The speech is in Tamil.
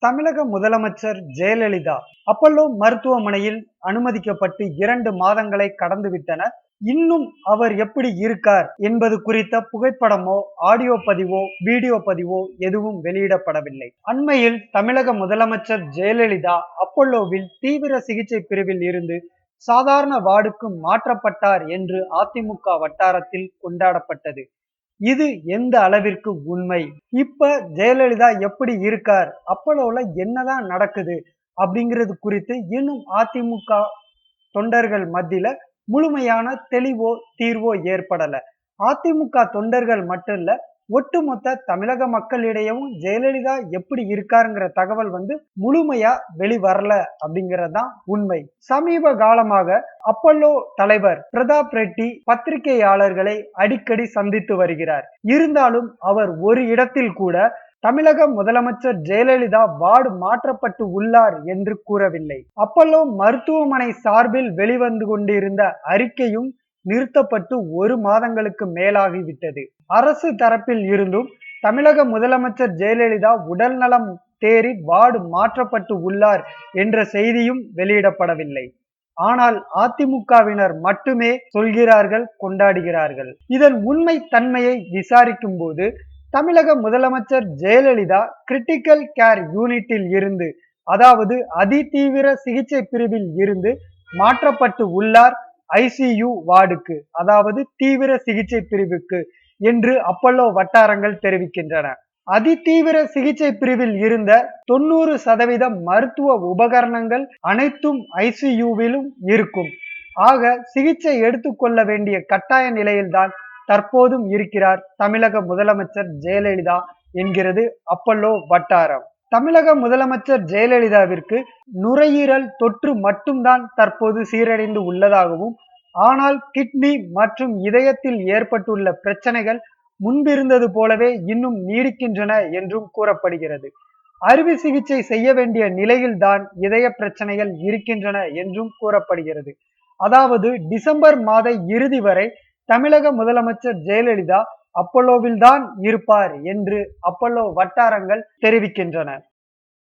தமிழக முதலமைச்சர் ஜெயலலிதா அப்பல்லோ மருத்துவமனையில் அனுமதிக்கப்பட்டு 2 மாதங்களை கடந்துவிட்டன. இன்னும் அவர் எப்படி இருக்கார் என்பது குறித்த புகைப்படமோ, ஆடியோ பதிவோ, வீடியோ பதிவோ எதுவும் வெளியிடப்படவில்லை. அண்மையில் தமிழக முதலமைச்சர் ஜெயலலிதா அப்பல்லோவில் தீவிர சிகிச்சை பிரிவில் இருந்து சாதாரண வார்டுக்கு மாற்றப்பட்டார் என்று அதிமுக வட்டாரத்தில் கொண்டாடப்பட்டது. இது எந்த அளவிற்கு உண்மை? இப்ப ஜெயலலிதா எப்படி இருக்கார்? அப்பல்லோல என்னதான் நடக்குது? அப்படிங்கிறது குறித்து இன்னும் அதிமுக தொண்டர்கள் மத்தியில முழுமையான தெளிவோ தீர்வோ ஏற்படல. அதிமுக தொண்டர்கள் மட்டும் இல்ல, ஒட்டுமொத்த தமிழக மக்களிடையவும் ஜெயலலிதா எப்படி இருக்காருங்கிற தகவல் முழுமையா வெளிவரல அப்படிங்கறதுதான் உண்மை. சமீப காலமாக அப்பல்லோ தலைவர் பிரதாப் ரெட்டி பத்திரிகையாளர்களை அடிக்கடி சந்தித்து வருகிறார். இருந்தாலும் அவர் ஒரு இடத்தில் கூட தமிழக முதலமைச்சர் ஜெயலலிதா வார்டு மாற்றப்பட்டு உள்ளார் என்று கூறவில்லை. அப்பல்லோ மருத்துவமனை சார்பில் வெளிவந்து கொண்டிருந்த அறிக்கையும் நிறுத்தப்பட்டு 1 மாதங்களுக்கு மேலாகிவிட்டது. அரசு தரப்பில் இருந்தும் தமிழக முதலமைச்சர் ஜெயலலிதா உடல் நலம் தேறி வார்டு மாற்றப்பட்டு உள்ளார் என்ற செய்தியும் வெளியிடப்படவில்லை. ஆனால் அதிமுகவினர் மட்டுமே சொல்கிறார்கள், கொண்டாடுகிறார்கள். இதன் உண்மை தன்மையை விசாரிக்கும் போது தமிழக முதலமைச்சர் ஜெயலலிதா கிரிட்டிக்கல் கேர் யூனிட்டில் இருந்து, அதாவது அதிதீவிர சிகிச்சை பிரிவில் இருந்து மாற்றப்பட்டு உள்ளார் ஐசியு வார்டுக்கு, அதாவது தீவிர சிகிச்சை பிரிவுக்கு என்று அப்பல்லோ வட்டாரங்கள் தெரிவிக்கின்றன. அதிதீவிர சிகிச்சை பிரிவில் இருந்த 90% மருத்துவ உபகரணங்கள் அனைத்தும் ஐசியுவிலும் இருக்கும். ஆக சிகிச்சை எடுத்துக்கொள்ள வேண்டிய கட்டாய நிலையில்தான் தற்போதும் இருக்கிறார் தமிழக முதலமைச்சர் ஜெயலலிதா என்கிறது அப்பல்லோ வட்டாரம். தமிழக முதலமைச்சர் ஜெயலலிதாவிற்கு நுரையீரல் தொற்று மட்டும்தான் தற்போது சீரடைந்து உள்ளதாகவும், ஆனால் கிட்னி மற்றும் இதயத்தில் ஏற்பட்டுள்ள பிரச்சனைகள் முன்பிருந்தது போலவே இன்னும் நீடிக்கின்றன என்றும் கூறப்படுகிறது. அறுவை சிகிச்சை செய்ய வேண்டிய நிலையில்தான் இதய பிரச்சனைகள் இருக்கின்றன என்றும் கூறப்படுகிறது. அதாவது டிசம்பர் மாத இறுதி வரை தமிழக முதலமைச்சர் ஜெயலலிதா அப்பல்லோவில்தான் இருப்பார் என்று அப்பல்லோ வட்டாரங்கள் தெரிவிக்கின்றன.